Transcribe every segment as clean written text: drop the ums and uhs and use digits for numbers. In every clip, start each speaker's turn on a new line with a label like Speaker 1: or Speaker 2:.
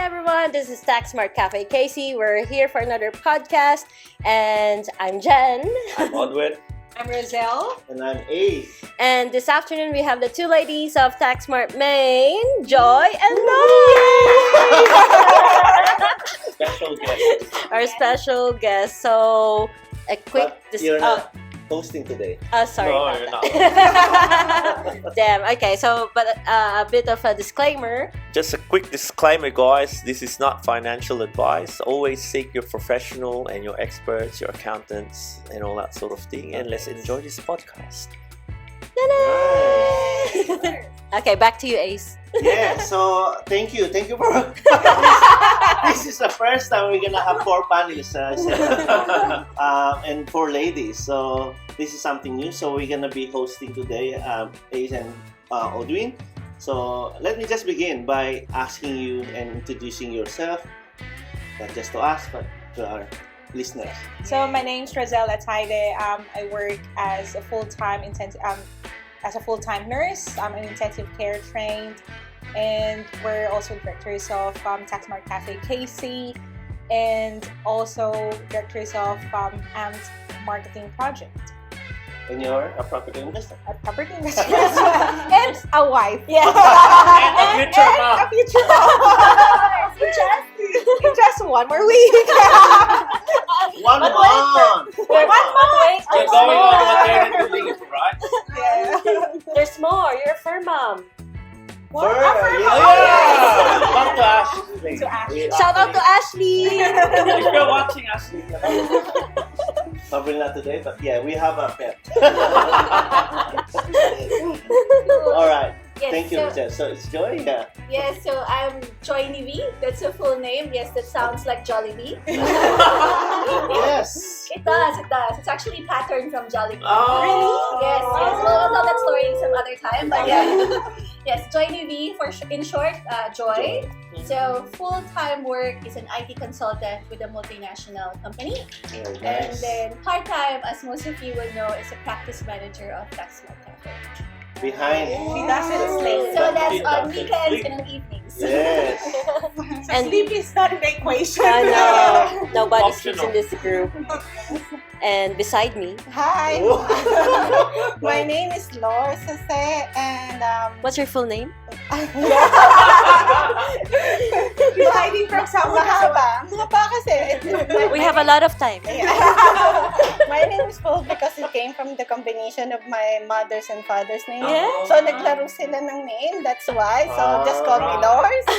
Speaker 1: everyone, this is TaxSmart Cafe Casey. We're here for another podcast, and I'm Jen.
Speaker 2: I'm Odwin.
Speaker 3: I'm Rozele.
Speaker 2: And I'm Ace.
Speaker 1: And this afternoon we have the two ladies of TaxSmart Maine, Joy and Lorce.
Speaker 2: Special guest.
Speaker 1: Our special guest. So, a quick...
Speaker 2: You're not hosting today.
Speaker 1: Sorry.
Speaker 2: No,
Speaker 1: about
Speaker 2: you're
Speaker 1: that.
Speaker 2: not.
Speaker 1: Damn. Okay, so, but a bit of a disclaimer.
Speaker 4: Just a quick disclaimer, guys. This is not financial advice. Always seek your professional and your experts, your accountants, and all that sort of thing. And let's enjoy this podcast.
Speaker 1: Okay, back to you, Ace.
Speaker 2: Yeah, so thank you for this is the first time we're gonna have 4 panelists and 4 ladies, so this is something new. So we're gonna be hosting today Ace and Odwin. So let me just begin by asking you and introducing yourself, not just to us but to our listeners.
Speaker 3: So my name's Rozele and I work as a full-time nurse. I'm an intensive care trained, and we're also directors of TaxSmart Cafe KC, and also directors of AMT Marketing Project.
Speaker 2: And you're a property investor.
Speaker 3: A property investor as well. And a wife.
Speaker 1: Yeah.
Speaker 2: And a future mom.
Speaker 3: A future mom. Just 1 more week.
Speaker 2: 1 month.
Speaker 3: 1 month.
Speaker 2: You're going on maternity leave, right?
Speaker 3: Yeah.
Speaker 1: There's more. You're a fur mom.
Speaker 3: What?
Speaker 2: Yeah. Come to Ashley.
Speaker 3: To Ashley.
Speaker 1: Shout out to Ashley.
Speaker 2: If you're watching Ashley. Probably not today, but yeah, we have a pet. All right.
Speaker 5: Yes,
Speaker 2: Thank you, Michelle. So it's Joy. Yeah.
Speaker 5: Yes, so I'm Joy Nivi. That's a full name. Yes, that sounds like Jollibee.
Speaker 2: Yes.
Speaker 5: It does. It's actually patterned from Jollibee.
Speaker 2: Oh.
Speaker 5: Really? Yes. We'll tell that story some other time. But yeah. Yes, Joy Nivi in short, Joy. So full-time work is an IT consultant with a multinational company.
Speaker 2: Very
Speaker 5: And
Speaker 2: nice.
Speaker 5: then part-time, as most of you will know, is a practice manager of TaxSmart Cafe.
Speaker 2: Behind.
Speaker 3: She doesn't sleep.
Speaker 5: So that's
Speaker 2: She
Speaker 5: on
Speaker 2: doesn't
Speaker 5: weekends
Speaker 2: sleep.
Speaker 5: and on evenings.
Speaker 2: Yes.
Speaker 3: So
Speaker 1: And-
Speaker 3: sleep is not in the equation.
Speaker 1: No, nobody sleeps
Speaker 2: Optional.
Speaker 1: in this group. And beside me,
Speaker 3: Hi.
Speaker 2: Oh.
Speaker 3: My name is Lorce, and
Speaker 1: what's your full name?
Speaker 3: You're hiding from someone. Mahaba kasi.
Speaker 1: We have a lot of time.
Speaker 6: My name is Paul because it came from the combination of my mother's and father's name.
Speaker 1: Yeah.
Speaker 6: So, naglaro sila ng name. That's why. So, just call me Lorce.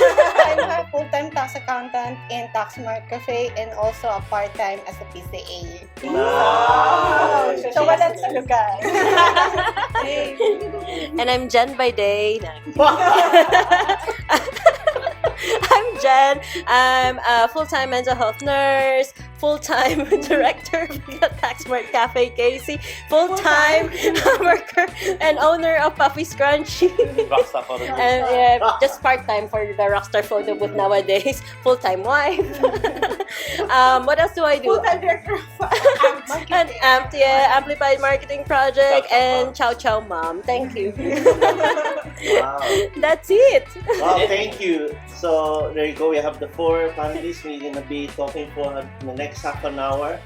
Speaker 6: I'm a full-time tax accountant in TaxSmart Cafe and also a part-time as a PCA.
Speaker 2: Wow.
Speaker 6: So, walang sulugan.
Speaker 1: And I'm Jen by day. I'm Jen. I'm a full-time mental health nurse, full-time director of the TaxSmart Cafe Casey, full-time worker and owner of Puffy Scrunchy.
Speaker 2: Rockstar photo.
Speaker 1: And just part-time for the Rockstar photo booth nowadays. Full-time wife. What else do I do?
Speaker 3: Full-time director of
Speaker 1: And AMT, Amplified Marketing Project, and Chow Chow Mom. Thank you.
Speaker 2: Wow.
Speaker 1: That's it.
Speaker 2: Wow, thank you. So there you go. We have the 4 panelists. We're gonna be talking for the next half an hour.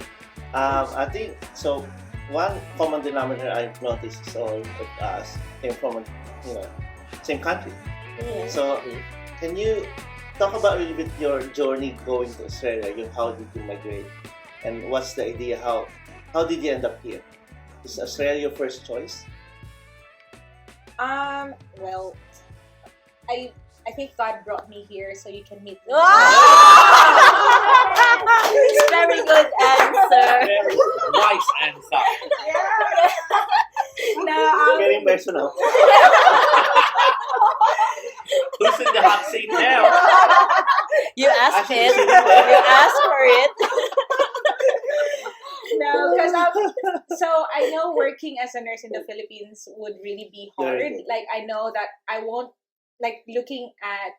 Speaker 2: I think so. One common denominator I've noticed is all of us came from same country. So can you talk about a little bit your journey going to Australia? How did you migrate, and what's the idea? How did you end up here? Is Australia your first choice?
Speaker 3: Well, I think God brought me here so you can meet me.
Speaker 1: Very good answer.
Speaker 2: Very wise answer.
Speaker 3: No,
Speaker 2: Very personal. Who's in the hot seat now?
Speaker 1: You asked
Speaker 2: Actually,
Speaker 1: it.
Speaker 2: she's there.
Speaker 1: You asked for it.
Speaker 3: no, because so I know working as a nurse in the Philippines would really be hard.
Speaker 2: Very good.
Speaker 3: Like I know that I won't looking at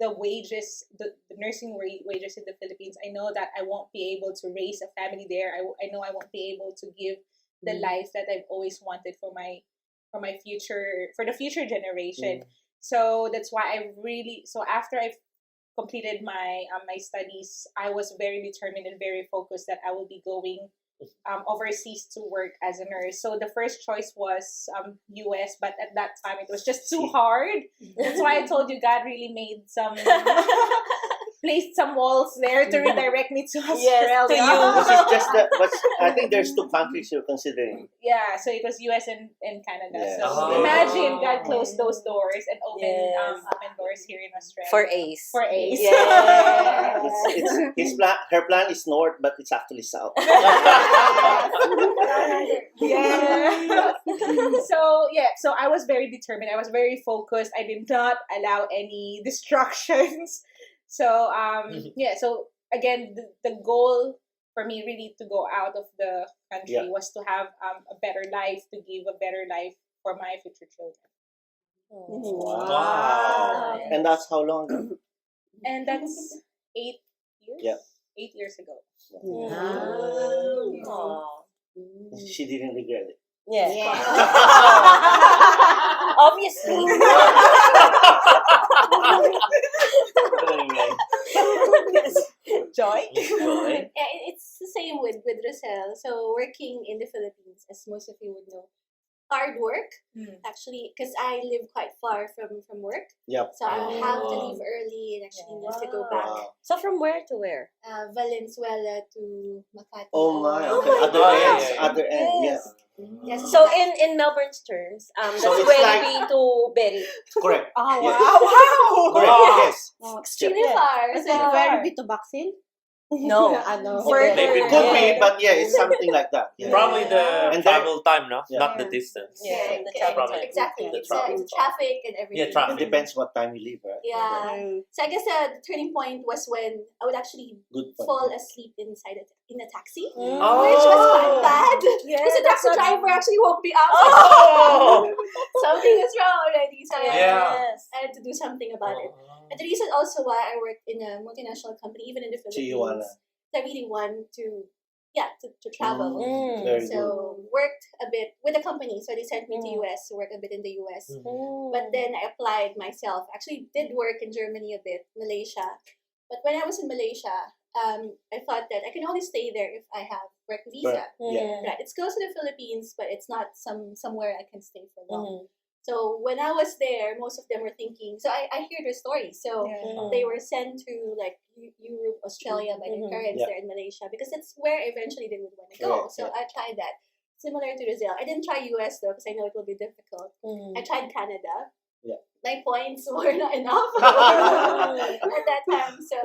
Speaker 3: the wages, the nursing wages in the Philippines. I know that I won't be able to raise a family there. I know I won't be able to give the life that I've always wanted for my future, for the future generation. So that's why so after I've completed my studies, I was very determined and very focused that I will be going overseas to work as a nurse. So the first choice was US, but at that time it was just too hard. That's why I told you God really made some placed some walls there to redirect me to Australia.
Speaker 1: to you.
Speaker 2: This is just the, but I think there's 2 countries you're considering.
Speaker 3: Yeah, so it was US and Canada.
Speaker 2: Yes.
Speaker 3: So
Speaker 4: Oh.
Speaker 3: imagine God closed those doors and opened
Speaker 1: Yes.
Speaker 3: open doors here in Australia.
Speaker 1: For Ace.
Speaker 3: For Ace.
Speaker 1: Yeah.
Speaker 2: It's his plan. Her plan is north, but it's actually south.
Speaker 3: Yeah. So I was very determined. I was very focused. I did not allow any distractions. So so again, the goal for me really to go out of the country was to have a better life, to give a better life for my future children.
Speaker 4: Wow.
Speaker 2: And that's how long ago?
Speaker 3: And that's 8 years.
Speaker 2: Yeah.
Speaker 3: 8 years ago.
Speaker 1: Aw.
Speaker 2: She didn't regret it.
Speaker 1: Yeah. Obviously. Yes. Joy?
Speaker 4: Joy.
Speaker 5: Yeah, it's the same with Rozele. So working in the Philippines, as most of you would know, hard work actually, because I live quite far from work.
Speaker 2: Yep.
Speaker 5: So I would have to leave early and actually need to go back.
Speaker 2: Wow.
Speaker 1: So from where to where?
Speaker 5: Valenzuela to Makati.
Speaker 2: Oh my.
Speaker 1: Oh
Speaker 2: Okay.
Speaker 1: my
Speaker 2: Other
Speaker 1: God.
Speaker 2: end.
Speaker 4: Yeah.
Speaker 2: Other end.
Speaker 1: Yes.
Speaker 5: Yes.
Speaker 1: So in Melbourne's terms, that's
Speaker 2: So it's
Speaker 1: Welby to Berry.
Speaker 2: Correct.
Speaker 6: Oh,
Speaker 2: Yes.
Speaker 6: wow.
Speaker 2: Correct.
Speaker 4: Wow.
Speaker 2: Yes.
Speaker 5: extremely far.
Speaker 6: Is
Speaker 5: So
Speaker 6: it very bit to Baksin?
Speaker 1: No.
Speaker 6: Ano?
Speaker 1: Further.
Speaker 4: Maybe
Speaker 2: Could be,
Speaker 1: Yeah.
Speaker 2: but yeah, it's something like that. Yeah.
Speaker 4: Probably the
Speaker 2: And
Speaker 4: travel time, no?
Speaker 2: Yeah.
Speaker 4: Not the distance.
Speaker 1: Yeah,
Speaker 5: yeah,
Speaker 1: the travel
Speaker 4: time.
Speaker 5: exactly.
Speaker 4: The
Speaker 5: It's,
Speaker 4: travel
Speaker 5: it's traffic and everything.
Speaker 4: Yeah, traffic.
Speaker 2: It depends what time you leave, right?
Speaker 5: Yeah. So I guess the turning point was when I would actually
Speaker 2: Good point.
Speaker 5: fall asleep in a taxi,
Speaker 4: Oh.
Speaker 5: which was quite bad.
Speaker 1: Yeah,
Speaker 5: Because the
Speaker 1: that's
Speaker 5: taxi
Speaker 1: not-
Speaker 5: driver actually woke me up.
Speaker 4: Oh.
Speaker 5: Something is wrong already. So
Speaker 4: Yeah.
Speaker 1: Yes.
Speaker 5: I had to do something about it. And the reason also why I worked in a multinational company, even in the
Speaker 2: So you wanna-
Speaker 5: Philippines, I really want to travel.
Speaker 2: Very
Speaker 5: So worked a bit with the company. So they sent me to
Speaker 1: Mm.
Speaker 5: US to work a bit in the US.
Speaker 1: Mm.
Speaker 5: But then I applied myself. Actually did work in Germany a bit, Malaysia. But when I was in Malaysia, I thought that I can only stay there if I have work visa.
Speaker 2: Yeah.
Speaker 5: Right. It's close to the Philippines, but it's not somewhere I can stay for long.
Speaker 1: Mhm.
Speaker 5: So when I was there, most of them were thinking. So I hear their stories. So
Speaker 1: Mhm.
Speaker 5: they were sent to like Europe, Australia by their
Speaker 1: Mhm.
Speaker 5: parents
Speaker 2: Yeah.
Speaker 5: there in Malaysia because that's where eventually they would want to go.
Speaker 2: Correct,
Speaker 5: So I tried that. Similar to Rozele. I didn't try US though because I know it will be difficult.
Speaker 1: Mhm.
Speaker 5: I tried Canada.
Speaker 2: Yeah.
Speaker 5: My points were not enough at that time. So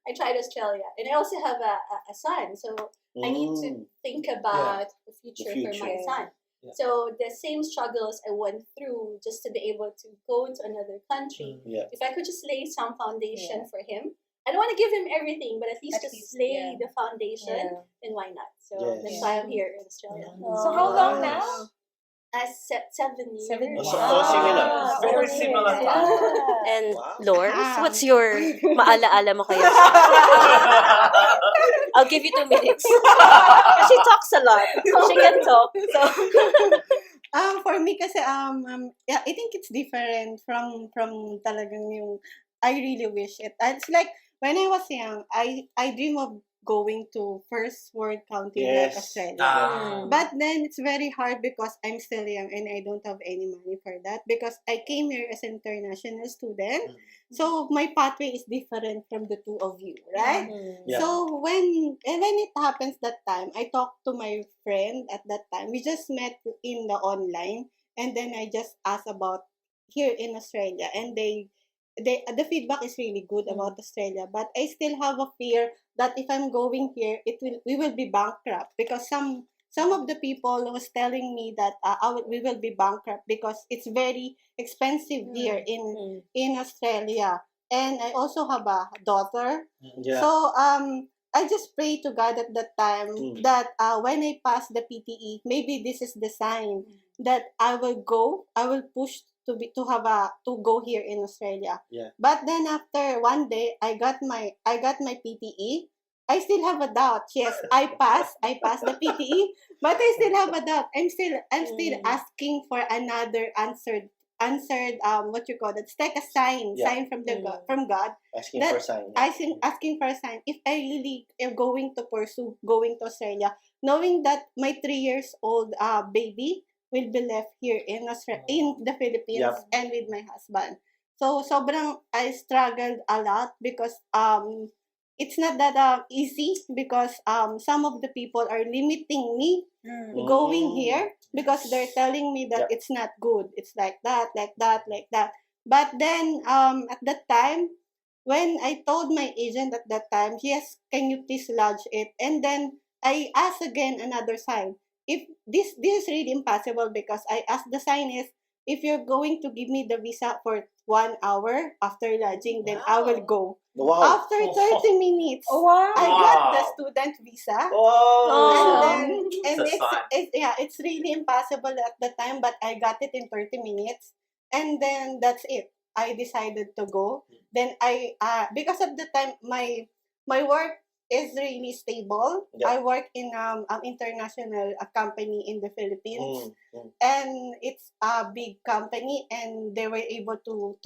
Speaker 5: I tried Australia. And I also have a son. So I need to think about the future for my
Speaker 2: future.
Speaker 5: son.
Speaker 4: Yeah.
Speaker 5: So the same struggles I went through just to be able to go into another country.
Speaker 2: Yeah.
Speaker 5: If I could just lay some foundation for him, I don't want to give him everything, but at least
Speaker 3: At
Speaker 5: just
Speaker 3: least,
Speaker 5: lay
Speaker 3: yeah.
Speaker 5: the foundation,
Speaker 1: Yeah.
Speaker 5: then why not? So
Speaker 2: Yes.
Speaker 5: that's why I'm here in Australia.
Speaker 3: So how long
Speaker 2: Nice.
Speaker 3: now?
Speaker 5: 7 years.
Speaker 3: 7 years.
Speaker 2: So similar.
Speaker 4: Very similar.
Speaker 1: And
Speaker 2: Wow.
Speaker 1: Lorce, what's your maalaala mo kaya? I'll give you 2 minutes. She talks a lot. She can talk. So
Speaker 6: For me kasi yeah, I think it's different from talagang yung I really wish it. It's like when I was young, I dream of going to first world country like
Speaker 2: Yes.
Speaker 6: Australia.
Speaker 4: Ah.
Speaker 6: But then it's very hard because I'm still young and I don't have any money for that because I came here as an international student. So my pathway is different from the two of you, right?
Speaker 2: Yeah.
Speaker 6: So when it happens that time, I talked to my friend at that time. We just met in the online and then I just asked about here in Australia and the feedback is really good about Australia, but I still have a fear that if I'm going here, we will be bankrupt because some of the people was telling me that we will be bankrupt because it's very expensive here in Australia, and I also have a daughter.
Speaker 2: Yeah.
Speaker 6: So I just pray to God at that time that when I pass the PTE, maybe this is the sign that I will push to go here in Australia.
Speaker 2: Yeah.
Speaker 6: But then after one day, I got my PTE. I still have a doubt. Yes, I passed the PTE, but I still have a doubt. I'm still asking for another answered what you call it. It's like a sign,
Speaker 2: Yeah.
Speaker 6: sign from from God.
Speaker 2: Asking
Speaker 6: That
Speaker 2: for sign.
Speaker 6: asking for a sign. If I really am going to pursue going to Australia, knowing that my 3 years old baby will be left here in in the Philippines
Speaker 2: Yep.
Speaker 6: and with my husband. So sobrang I struggled a lot because it's not that easy because some of the people are limiting me going here because they're telling me that
Speaker 2: Yeah.
Speaker 6: it's not good. It's like that, like that, like that. But then at that time, when I told my agent at that time, yes, can you please lodge it? And then I asked again another sign. If this is really impossible because I asked the sign is if you're going to give me the visa for 1 hour after lodging, then I will go.
Speaker 2: Wow.
Speaker 6: After 30 minutes,
Speaker 3: Oh, wow.
Speaker 6: I got the student visa.
Speaker 2: Oh.
Speaker 6: And then, and
Speaker 4: It's a sign.
Speaker 6: it's really impossible at the time, but I got it in 30 minutes. And then that's it. I decided to go. Then because at the time, my work is really stable.
Speaker 2: Yeah.
Speaker 6: I work in an international company in the Philippines.
Speaker 2: Mm.
Speaker 6: And it's a big company, and they were able to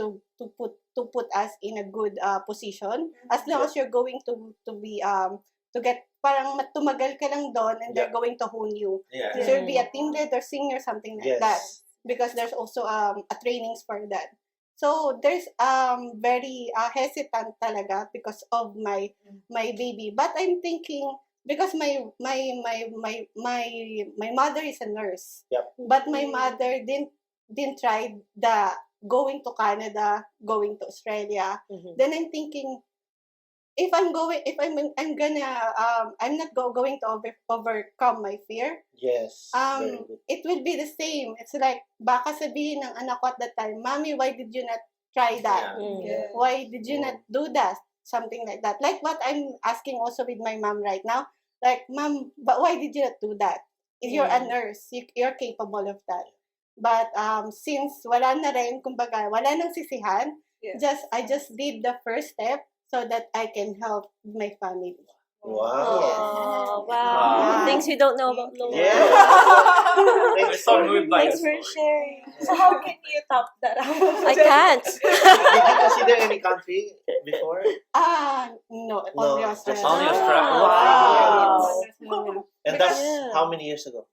Speaker 6: put us in a good position as long
Speaker 2: Yeah.
Speaker 6: as you're going to be to get parang tumagal ka lang doon and they're
Speaker 2: Yeah.
Speaker 6: going to hone you.
Speaker 4: Yeah.
Speaker 6: So you'll be a team leader, senior, something like that,
Speaker 2: Yes.
Speaker 6: because there's also a trainings for that. So there's very hesitant talaga because of my baby, but I'm thinking because my mother is a nurse.
Speaker 2: Yep.
Speaker 6: But my mother didn't try the going to Canada, going to Australia.
Speaker 1: Mhm.
Speaker 6: Then I'm thinking, if I'm not going to overcome my fear.
Speaker 2: Yes. Very good.
Speaker 6: It will be the same. It's like baka sabihin ng anak ko at that time, Mommy, why did you not try that?
Speaker 1: Yeah.
Speaker 6: Why did you not do that? Something like that. Like what I'm asking also with my mom right now. Like, Mom, but why did you not do that? If you're a nurse, you're capable of that. But since wala na rin, kumbaga, wala nang sisihan, I just did the first step so that I can help my family.
Speaker 2: Wow.
Speaker 1: Oh, wow.
Speaker 4: Wow.
Speaker 1: Things we don't know about Lorce.
Speaker 2: Yeah.
Speaker 4: I saw moved by
Speaker 1: Thanks
Speaker 4: the
Speaker 1: for
Speaker 4: story.
Speaker 1: sharing.
Speaker 3: So how can you top that up?
Speaker 1: I can't.
Speaker 2: Did you consider any country before?
Speaker 6: No,
Speaker 2: No,
Speaker 6: only
Speaker 2: just
Speaker 6: Australia.
Speaker 4: Only Australia.
Speaker 1: Wow.
Speaker 6: Wow.
Speaker 2: And that's
Speaker 1: Yeah.
Speaker 2: how many years ago?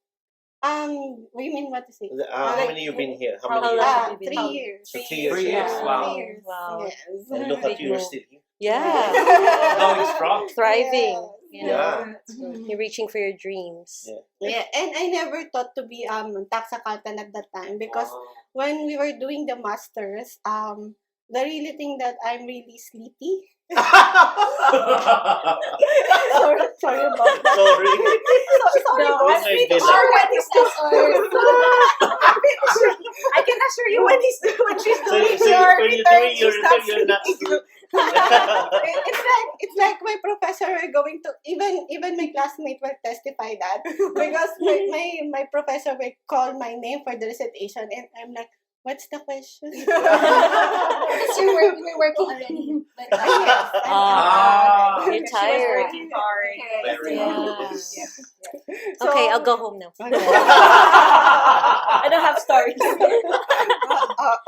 Speaker 6: What do you mean what to say?
Speaker 2: How
Speaker 6: Like,
Speaker 2: many you've been here? How
Speaker 1: how
Speaker 2: many
Speaker 1: long
Speaker 2: years?
Speaker 1: have you been
Speaker 6: 3
Speaker 1: here?
Speaker 6: years.
Speaker 2: So 3 years.
Speaker 4: 3 years,
Speaker 6: Yeah,
Speaker 4: wow.
Speaker 6: 3 years.
Speaker 1: Wow.
Speaker 6: Yes.
Speaker 2: And look at
Speaker 1: Big
Speaker 2: you, you're
Speaker 1: move.
Speaker 2: still here.
Speaker 1: Yeah.
Speaker 4: Going strong.
Speaker 1: Thriving. You know?
Speaker 2: Yeah.
Speaker 1: You're reaching for your dreams.
Speaker 2: Yeah.
Speaker 6: Yeah, and I never thought to be tax accountant at that time because when we were doing the masters, the really thing that I'm really sleepy. Sorry about that.
Speaker 2: Sorry.
Speaker 6: Sorry
Speaker 3: No,
Speaker 6: about
Speaker 2: I'm pretty
Speaker 6: that.
Speaker 2: sure
Speaker 5: when he's
Speaker 3: I can assure you when she's
Speaker 2: So,
Speaker 3: doing
Speaker 2: so
Speaker 3: your
Speaker 2: when you're
Speaker 3: return,
Speaker 2: doing your
Speaker 3: she's not
Speaker 2: return, you're not
Speaker 3: sleeping.
Speaker 6: It's like my professor are going to even my classmate will testify that because my professor will call my name for the recitation and I'm like, what's the question?
Speaker 5: Because you're working already. But,
Speaker 4: Ah.
Speaker 1: You're
Speaker 3: She was
Speaker 1: tired.
Speaker 3: working hard.
Speaker 4: Very
Speaker 1: Yeah.
Speaker 4: good.
Speaker 1: Okay, I'll go home now.
Speaker 6: Okay.
Speaker 1: I don't have stories.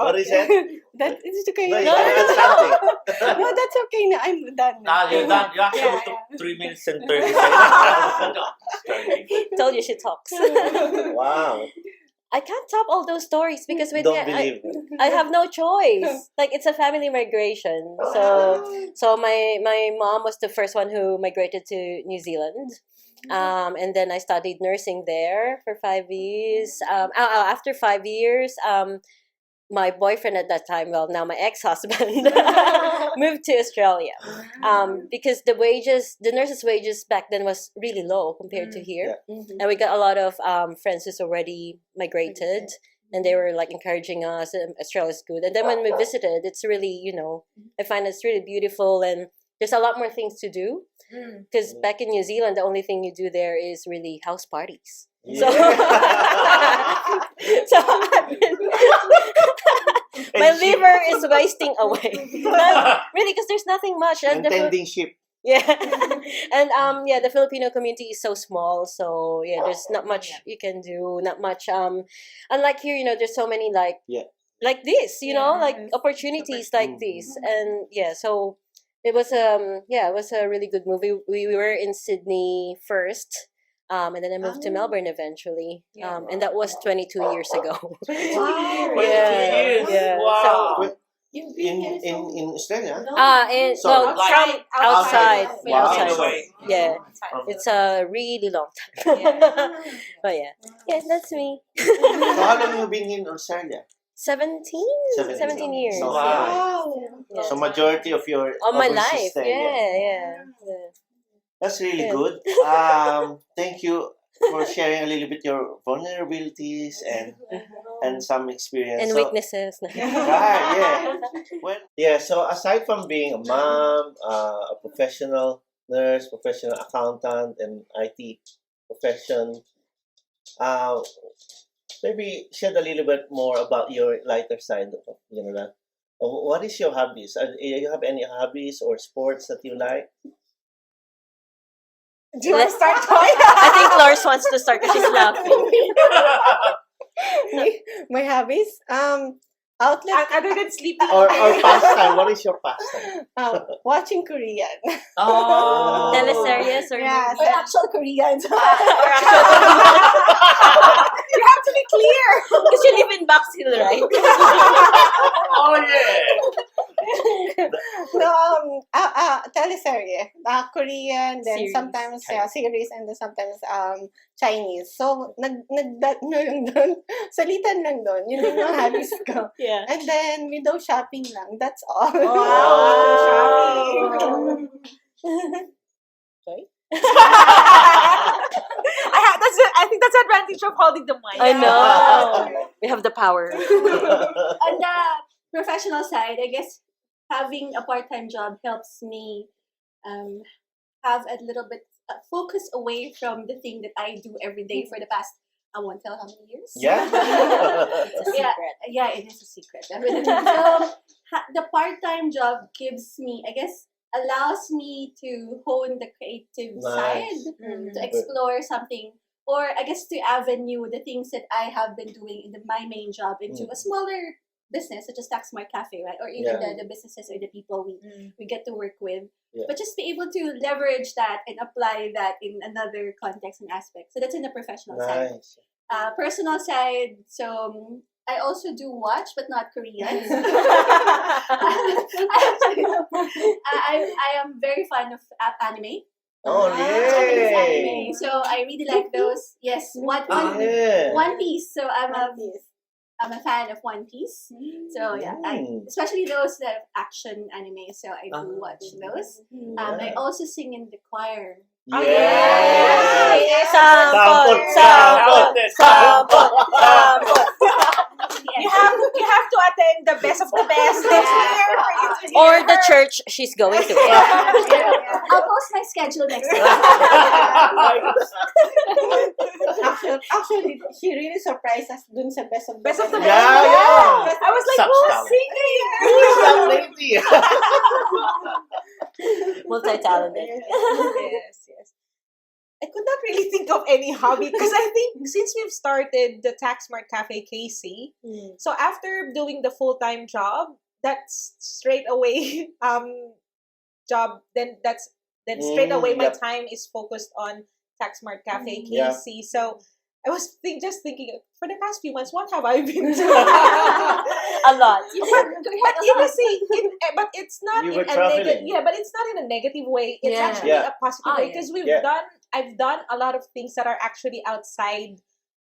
Speaker 2: What is that?
Speaker 6: That is okay.
Speaker 2: No,
Speaker 6: No,
Speaker 2: you add something.
Speaker 6: no, that's okay. No, I'm done.
Speaker 4: Now you're done. You actually
Speaker 6: Yeah,
Speaker 4: took 3 minutes and 30 seconds.
Speaker 1: Told you she talks.
Speaker 2: Wow.
Speaker 1: I can't top all those stories because with
Speaker 2: Don't
Speaker 1: me,
Speaker 2: believe me.
Speaker 1: I have no choice. Like it's a family migration. So my mom was the first one who migrated to New Zealand. And then I studied nursing there for 5 years. After 5 years, my boyfriend at that time, well, now my ex-husband, moved to Australia. Because the nurses' wages back then was really low compared to here. And we got a lot of friends who's already migrated. And they were like encouraging us, Australia's good. And then when we visited, it's really, I find it's really beautiful and there's a lot more things to do. Because back in New Zealand, the only thing you do there is really house parties. So, so I've been, my liver is wasting away. Really, because there's nothing much.
Speaker 2: And tending ship.
Speaker 1: Yeah, and the Filipino community is so small, so yeah, there's not much you can do, not much. Unlike here, there's so many like like this, like
Speaker 6: Yes.
Speaker 1: opportunities like this. And so it was it was a really good movie. We were in Sydney first, and then I moved to Melbourne eventually.
Speaker 3: Yeah.
Speaker 1: And that was 22 years ago.
Speaker 6: Wow.
Speaker 4: 22 years.
Speaker 1: Yeah.
Speaker 4: Wow.
Speaker 2: Wait,
Speaker 6: You've been here so
Speaker 2: in Australia?
Speaker 1: And
Speaker 2: So,
Speaker 1: well,
Speaker 2: like,
Speaker 1: from outside,
Speaker 2: Wow.
Speaker 1: outside.
Speaker 4: Away.
Speaker 1: Yeah,
Speaker 2: From-
Speaker 1: it's a really long time.
Speaker 3: Yeah.
Speaker 1: But yeah, that's me.
Speaker 2: So how long have you been in Australia?
Speaker 1: 17? 17 years.
Speaker 2: So,
Speaker 6: wow.
Speaker 1: Yeah.
Speaker 2: So majority of your
Speaker 1: All my
Speaker 2: overseas
Speaker 1: life.
Speaker 2: stay,
Speaker 1: Yeah.
Speaker 2: That's really
Speaker 1: Yeah.
Speaker 2: good. Thank you for sharing a little bit your vulnerabilities and some experience.
Speaker 1: And
Speaker 2: So-
Speaker 1: weaknesses.
Speaker 2: Right, yeah. So aside from being a mom, a professional nurse, professional accountant, and IT profession, maybe shed a little bit more about your lighter side of that. What is your hobbies? You have any hobbies or sports that you like?
Speaker 3: Do you want to start, Toy?
Speaker 1: I think Lorce wants to start because she's laughing.
Speaker 6: My hobbies, outlet,
Speaker 3: Other than sleeping.
Speaker 2: or pastime? What is your pastime?
Speaker 6: watching Korean.
Speaker 4: Oh.
Speaker 1: Teleseries or
Speaker 6: Yes.
Speaker 5: Or actual Koreans.
Speaker 1: or actual
Speaker 3: You have to be clear.
Speaker 1: because you live in Box Hill, right?
Speaker 4: Oh, yeah.
Speaker 6: No, teleserye, Korean, then
Speaker 1: Series.
Speaker 6: sometimes series, and then sometimes Chinese. So lang doon, salitan lang doon. Yun yung mga hobbies ko.
Speaker 1: Yeah.
Speaker 6: And then window shopping lang. That's all.
Speaker 3: Wow.
Speaker 1: Sorry?
Speaker 3: I think that's the advantage of holding the mic.
Speaker 1: I know. We have the power.
Speaker 5: On the professional side, I guess having a part-time job helps me have a little bit focus away from the thing that I do every day for the past, I won't tell how many years.
Speaker 2: Yeah.
Speaker 1: It's a
Speaker 5: Yeah.
Speaker 1: secret.
Speaker 5: Yeah, it is a secret. Definitely. So the part-time job gives me, I guess, allows me to hone the creative side, to explore something, or I guess to avenue the things that I have been doing in my main job into a smaller business such as TaxSmart Cafe, right? Or even the businesses or the people we get to work with.
Speaker 2: Yeah.
Speaker 5: But just be able to leverage that and apply that in another context and aspect. So that's in the professional side.
Speaker 2: Nice.
Speaker 5: Personal side, so I also do watch, but not Korean. I am very fond of anime.
Speaker 2: Oh,
Speaker 5: Japanese
Speaker 2: yeah.
Speaker 5: anime. So I really like those. Yes, One Piece. So I'm a fan of One Piece. So yeah, especially those that have action anime. So I do watch those. I also sing in the choir.
Speaker 2: Yeah.
Speaker 1: Sample.
Speaker 3: You have to attend the best of the best next year for you to
Speaker 1: Or
Speaker 3: hear
Speaker 1: the
Speaker 3: her.
Speaker 1: church she's going to.
Speaker 5: I'll post my schedule next week.
Speaker 6: Actually, she really surprised us dun sa best of the
Speaker 3: Best of the
Speaker 2: Yeah,
Speaker 3: best.
Speaker 2: yeah.
Speaker 3: I was like,
Speaker 2: Such
Speaker 3: who's
Speaker 2: talent.
Speaker 3: singing?
Speaker 2: Who's that lady?
Speaker 1: Multi-talented.
Speaker 3: Yes. I could not really think of any hobby because I think since we've started the TaxSmart Cafe KC, so after doing the full-time job, that's straight away job. Then straight away my time is focused on TaxSmart Cafe KC. So I was just thinking for the past few months, what have I been doing?
Speaker 1: A lot.
Speaker 3: But you know, see, but it's not
Speaker 2: You
Speaker 3: in
Speaker 2: were
Speaker 3: a
Speaker 2: traveling.
Speaker 3: but it's not in a negative way. It's
Speaker 1: Yeah.
Speaker 3: actually
Speaker 2: Yeah.
Speaker 3: a positive
Speaker 1: Oh,
Speaker 3: way
Speaker 1: yeah.
Speaker 3: because
Speaker 2: Yeah.
Speaker 3: I've done a lot of things that are actually outside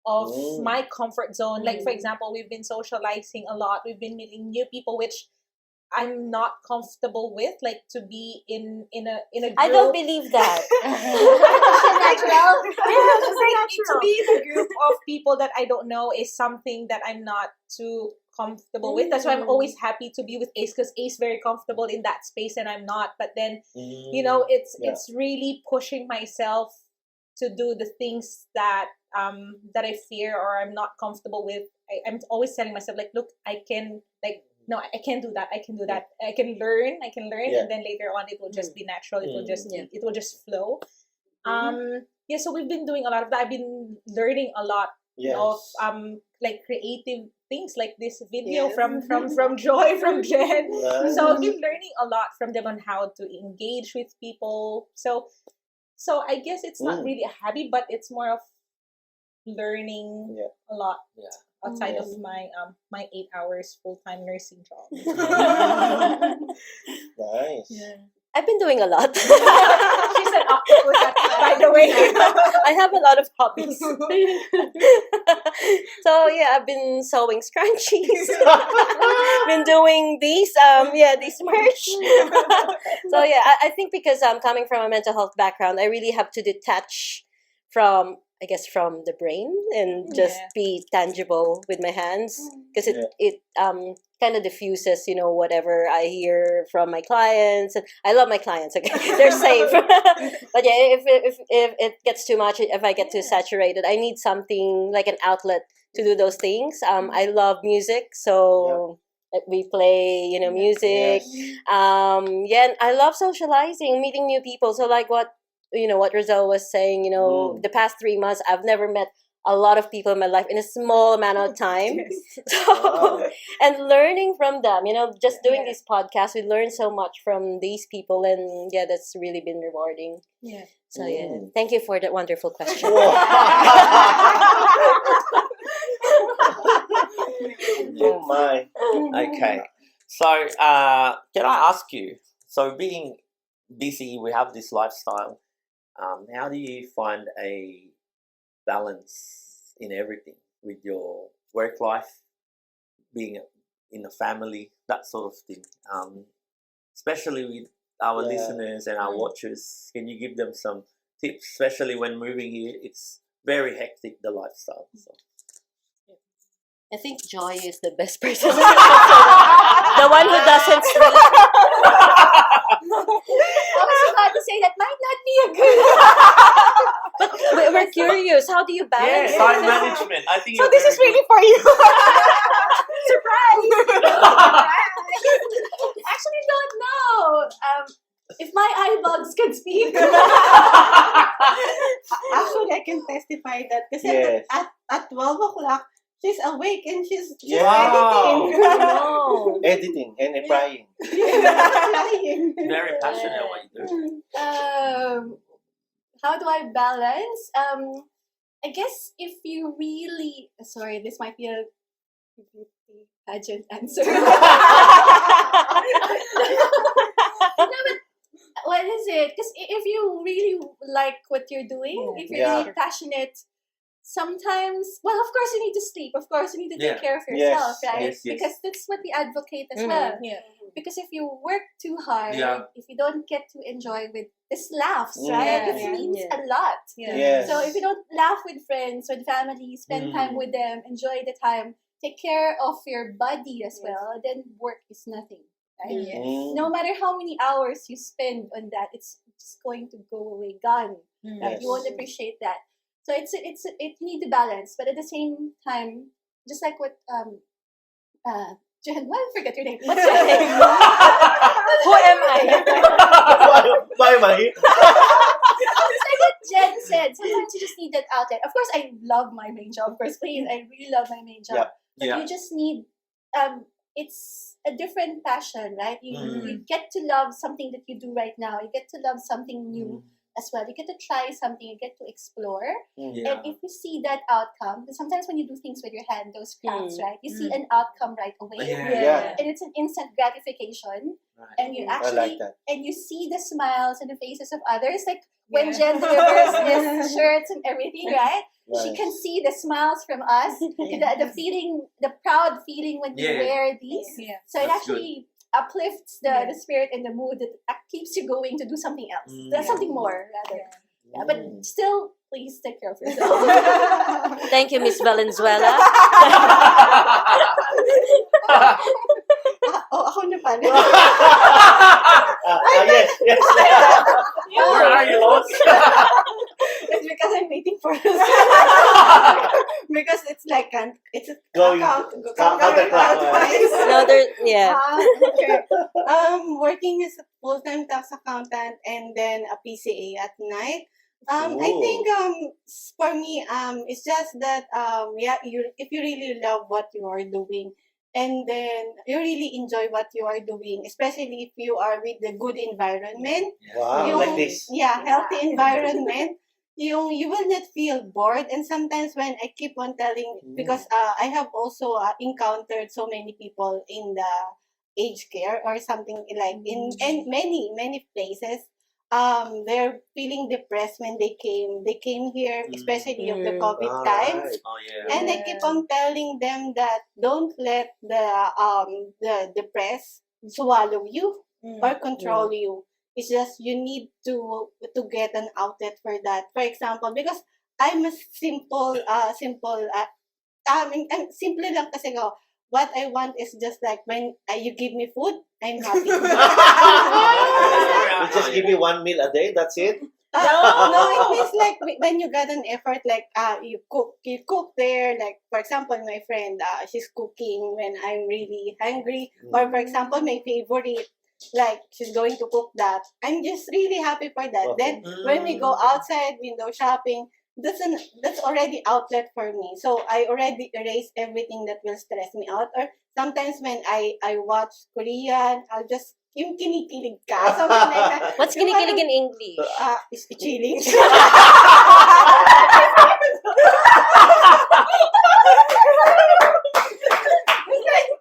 Speaker 3: of my comfort zone. Like for example, we've been socializing a lot. We've been meeting new people, which I'm not comfortable with. Like to be in a group.
Speaker 1: I don't believe that.
Speaker 5: Natural.
Speaker 3: To be in a group of people that I don't know is something that I'm not too comfortable with. That's why I'm always happy to be with Ace because Ace very comfortable in that space and I'm not. But then it's really pushing myself to do the things that I fear or I'm not comfortable with. I'm always telling myself like, look, I can no, I can't do that. I can do that. I can learn,
Speaker 2: Yeah.
Speaker 3: and then later on it will just be natural. It will just flow. So we've been doing a lot of that. I've been learning a lot of like creative things like this video
Speaker 6: Yes.
Speaker 3: from Joy, from Jen.
Speaker 2: Right.
Speaker 3: So I've been learning a lot from them on how to engage with people. So I guess it's not really a hobby, but it's more of learning
Speaker 2: Yeah.
Speaker 3: a lot
Speaker 4: Yeah.
Speaker 3: outside
Speaker 2: Yes.
Speaker 3: of my 8 hours full-time nursing job.
Speaker 2: Nice.
Speaker 1: I've been doing a lot.
Speaker 3: She's an octopus, by the way.
Speaker 1: I have a lot of hobbies. So yeah, I've been sewing scrunchies. Been doing these these merch. So yeah, I think because I'm coming from a mental health background, I really have to detach from from the brain and just
Speaker 3: Yeah.
Speaker 1: be tangible with my hands, because
Speaker 2: Yeah.
Speaker 1: it kind of diffuses whatever I hear from my clients. And I love my clients, okay. They're safe. But yeah, if it gets too much, if I get too saturated, I need something like an outlet to do those things. I love music, so we play music.
Speaker 2: Yes.
Speaker 1: And I love socializing, meeting new people. So like what what Rozele was saying, the past 3 months I've never met a lot of people in my life in a small amount of time. So,
Speaker 2: Wow.
Speaker 1: and learning from them, just doing
Speaker 3: Yeah.
Speaker 1: these podcasts, we learn so much from these people, and yeah, that's really been rewarding.
Speaker 3: Yeah.
Speaker 1: So yeah, thank you for that wonderful question.
Speaker 2: Oh my.
Speaker 4: Okay. So, can I ask you? So, being busy, we have this lifestyle. How do you find a balance in everything with your work life, being in a family, that sort of thing? Especially with our
Speaker 2: Yeah.
Speaker 4: listeners and our watchers, can you give them some tips? Especially when moving here, it's very hectic, the lifestyle. So.
Speaker 1: I think Joy is the best person. The one who doesn't sleep.
Speaker 5: I was about to say that might not be a good.
Speaker 1: But we're curious. How do you balance
Speaker 4: Yeah, time
Speaker 1: it?
Speaker 4: management. I think
Speaker 3: So
Speaker 4: you're
Speaker 3: this is
Speaker 4: very
Speaker 3: really for you. Surprise!
Speaker 5: Actually, don't know. If my eyebugs can speak.
Speaker 6: Actually, I can testify that kasi
Speaker 2: Yes.
Speaker 6: at 12 o'clock, she's awake and she's
Speaker 2: Yeah.
Speaker 6: editing.
Speaker 1: No.
Speaker 2: Editing and applying.
Speaker 6: Applying.
Speaker 4: good. Very passionate at what you do.
Speaker 5: How do I balance? I guess if you really, sorry, this might be a pageant answer. No, but what is it? Because if you really like what you're doing, if you're
Speaker 2: Yeah.
Speaker 5: really passionate, sometimes, well, of course you need to sleep. Of course you need to take
Speaker 4: Yeah.
Speaker 5: care of yourself,
Speaker 2: Yes,
Speaker 5: right?
Speaker 4: yes, yes.
Speaker 5: Because that's what we advocate as
Speaker 1: Mhm.
Speaker 5: well.
Speaker 3: Yeah.
Speaker 5: Because if you work too hard,
Speaker 4: Yeah.
Speaker 5: if you don't get to enjoy with this laughs,
Speaker 2: Mm.
Speaker 5: right?
Speaker 3: Yeah,
Speaker 5: It
Speaker 3: yeah,
Speaker 5: means
Speaker 1: yeah.
Speaker 5: a lot.
Speaker 3: Yeah.
Speaker 2: Yes.
Speaker 5: So if you don't laugh with friends, with family, spend time with them, enjoy the time, take care of your body as well, then work is nothing, right?
Speaker 3: Yes.
Speaker 5: No matter how many hours you spend on that, it's just going to go away, gone. Right?
Speaker 2: Yes.
Speaker 5: You won't appreciate that. So you need to balance, but at the same time, just like what Jen, well, I forget your name. What's your name?
Speaker 1: Who am I?
Speaker 2: Why am I here?
Speaker 5: It's like what Jen said. Sometimes you just need that outlet. Of course, I love my main job. Of course, please, I really love my main job.
Speaker 2: Yeah.
Speaker 5: But
Speaker 4: Yeah.
Speaker 5: you just need, it's a different passion, right? You get to love something that you do right now. You get to love something new as well. You get to try something. You get to explore.
Speaker 4: Yeah.
Speaker 5: And if you see that outcome, because sometimes when you do things with your hand, those crafts, right? You see an outcome right away.
Speaker 2: Yeah.
Speaker 5: And it's an instant gratification.
Speaker 4: Right.
Speaker 5: And you
Speaker 2: I
Speaker 5: actually
Speaker 2: like that.
Speaker 5: and you see the smiles and the faces of others, like when
Speaker 3: Yeah.
Speaker 5: Jen delivers these shirts and everything, right? She
Speaker 2: Nice.
Speaker 5: can see the smiles from us, the feeling, the proud feeling when you
Speaker 4: Yeah.
Speaker 5: wear these.
Speaker 3: Yeah.
Speaker 5: So it
Speaker 4: That's
Speaker 5: actually uplifts the spirit and the mood that keeps you going to do something else, something more rather. Yeah, but still, please take care of yourself.
Speaker 1: Thank you, Miss Valenzuela.
Speaker 6: Ako na pala.
Speaker 2: Yes, yes.
Speaker 4: Where are you, Lorce?
Speaker 6: It's because I'm waiting for because it's like it's a
Speaker 2: Going counterclockwise.
Speaker 1: No, yeah.
Speaker 6: Okay. Working as a full-time tax accountant and then a PCA at night. I think for me it's just that if you really love what you are doing and then you really enjoy what you are doing, especially if you are with the good environment,
Speaker 2: Wow,
Speaker 6: yung
Speaker 2: like this.
Speaker 6: healthy environment, you will not feel bored. And sometimes when I keep on telling, because I have also encountered so many people in the aged care or something like in many places, they're feeling depressed when they came here, especially of the COVID times.
Speaker 2: Alright.
Speaker 4: Oh yeah.
Speaker 6: And I keep on telling them that don't let the depress swallow you or control you. It's just you need to get an outlet for that. For example, because I'm a simple lang kasi ko. What I want is just like when you give me food, I'm happy.
Speaker 2: We just give you 1 meal a day, that's it?
Speaker 6: No, it means like when you got an effort, like you cook there. Like for example, my friend, she's cooking when I'm really hungry, or for example, my favorite, like she's going to cook that. I'm just really happy for that.
Speaker 2: Okay.
Speaker 6: Then when we go outside, window shopping, that's already outlet for me. So I already erase everything that will stress me out. Or sometimes when I watch Korean, I'll just yung kinikilig ka, something like that.
Speaker 1: What's
Speaker 6: Yung
Speaker 1: kinikilig
Speaker 6: parang,
Speaker 1: in English?
Speaker 6: is chilling.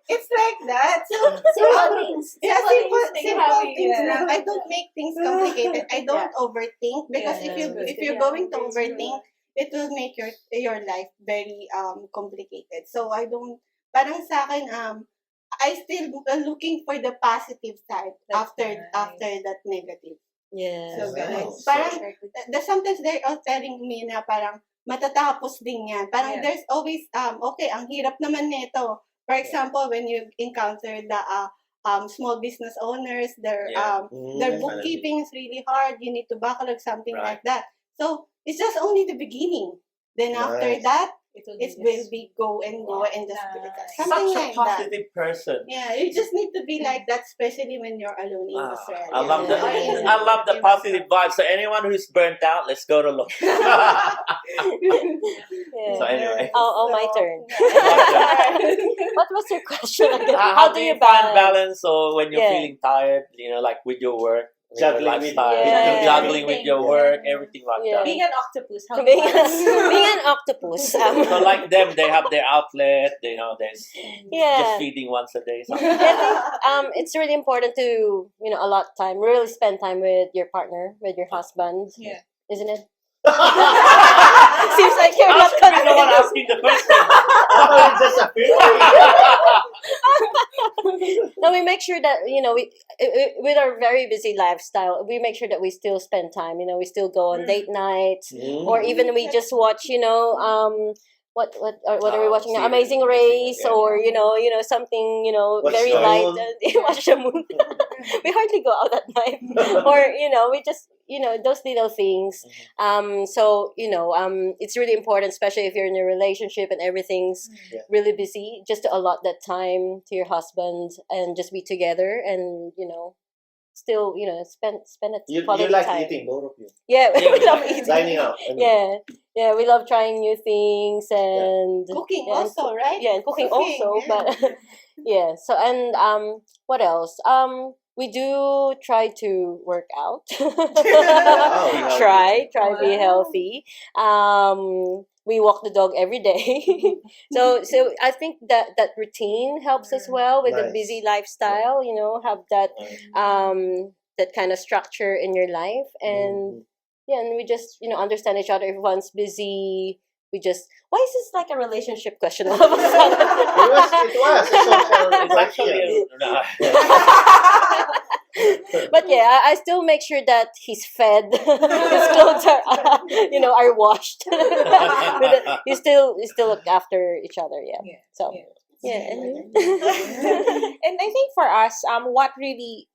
Speaker 6: It's like that. So,
Speaker 5: Simple things.
Speaker 6: yeah,
Speaker 5: Simple things.
Speaker 6: simple things
Speaker 5: Yeah.
Speaker 6: lang. I don't make things complicated. I don't overthink, because
Speaker 3: Yeah,
Speaker 6: if you're going to overthink, it will make your life very complicated. So I don't, parang sa akin, I still looking for the positive side after that negative.
Speaker 1: Yes.
Speaker 6: So,
Speaker 2: Wow.
Speaker 6: parang, sometimes they're all telling me na parang matatapos din yan. Parang there's always, okay, ang hirap naman nito. For example, when you encounter the small business owners, their
Speaker 2: Definitely.
Speaker 6: bookkeeping is really hard. You need to backlog something
Speaker 4: Right.
Speaker 6: like that. So it's just only the beginning. Then after
Speaker 2: Nice.
Speaker 6: that,
Speaker 3: It will
Speaker 6: it will be go and go and just
Speaker 3: Nice.
Speaker 6: something
Speaker 4: Such a
Speaker 6: like that.
Speaker 4: positive person.
Speaker 6: Yeah, you just need to be like that, especially when you're alone in
Speaker 4: Ah,
Speaker 6: Australia.
Speaker 4: I love the
Speaker 6: Yeah.
Speaker 4: I love the positive vibes. So anyone who's burnt out, let's go to Lorce.
Speaker 1: Yeah.
Speaker 4: So anyway,
Speaker 1: Oh, my turn. What was your question again?
Speaker 4: how do you find balance, or when you're
Speaker 1: Yeah.
Speaker 4: feeling tired, like with your work, with your
Speaker 2: Juggling with-
Speaker 4: lifestyle,
Speaker 1: Yeah.
Speaker 4: juggling with your work, everything like
Speaker 1: Yeah.
Speaker 4: that.
Speaker 3: Being an octopus. How
Speaker 1: Being,
Speaker 3: balance?
Speaker 1: being an octopus.
Speaker 4: So like them, they have their outlet. There's
Speaker 1: Yeah.
Speaker 4: just feeding once a day.
Speaker 1: I think it's really important to allot time, really spend time with your partner, with your husband.
Speaker 3: Yeah.
Speaker 1: Isn't it? Seems like you're not
Speaker 4: I'm the one
Speaker 1: convinced.
Speaker 4: asking the question.
Speaker 2: Oh, it's just a feeling.
Speaker 1: No, we make sure that we with our very busy lifestyle, we make sure that we still spend time. We still go on date nights, or even we just watch. What are we watching now?
Speaker 4: series,
Speaker 1: Amazing Race,
Speaker 4: yeah.
Speaker 1: or something
Speaker 2: Watch
Speaker 1: very
Speaker 2: the
Speaker 1: light.
Speaker 2: moon.
Speaker 1: Watch the moon. We hardly go out at night, or we just those little things. So it's really important, especially if you're in a relationship and everything's
Speaker 2: Yeah.
Speaker 1: really busy, just to allot that time to your husband and just be together and still spend it
Speaker 2: You
Speaker 1: quality
Speaker 2: like
Speaker 1: time.
Speaker 2: eating, both of you.
Speaker 1: Yeah,
Speaker 4: Yeah,
Speaker 1: we
Speaker 4: we
Speaker 1: love
Speaker 4: like
Speaker 1: eating.
Speaker 2: Dining out.
Speaker 1: Yeah, we love trying new things and
Speaker 6: Cooking
Speaker 1: yeah, and
Speaker 6: also, right?
Speaker 1: yeah, and cooking also,
Speaker 6: yeah.
Speaker 1: but yeah. So and what else? We do try to work out.
Speaker 2: Wow.
Speaker 1: Try be
Speaker 3: Wow.
Speaker 1: healthy. We walk the dog every day. so I think that routine helps as well with a
Speaker 2: Nice.
Speaker 1: busy lifestyle. Have that that kind of structure in your life, and yeah, and we just understand each other. If one's busy, we just why is this like a relationship question all of a sudden?
Speaker 2: It was a social
Speaker 4: It's actually
Speaker 2: interaction.
Speaker 1: But yeah, I still make sure that he's fed, his clothes are washed. You still look after each other, yeah.
Speaker 3: Yeah.
Speaker 1: So
Speaker 3: Yeah.
Speaker 1: yeah, and you?
Speaker 3: And I think for us, what really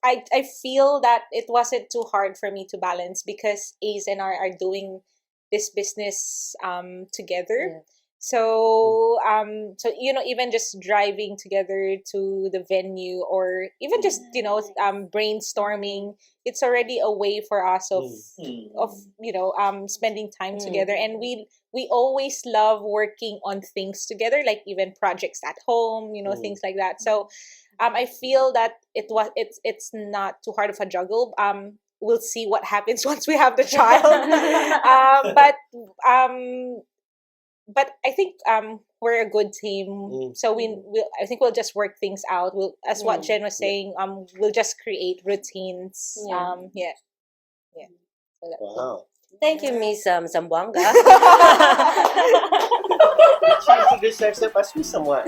Speaker 3: I feel that it wasn't too hard for me to balance because Ace and I are doing this business together.
Speaker 1: Yeah.
Speaker 3: So even just driving together to the venue, or even just brainstorming, it's already a way for us of spending time together. And we always love working on things together, like even projects at home, things like that. So I feel that it's not too hard of a juggle. We'll see what happens once we have the child. But I think we're a good team. So I think we'll just work things out. As what Jen was saying, we'll just create routines.
Speaker 1: Yeah.
Speaker 3: So
Speaker 2: Wow.
Speaker 1: Thank you, Miss Zamboanga.
Speaker 2: She introduced herself as Miss someone.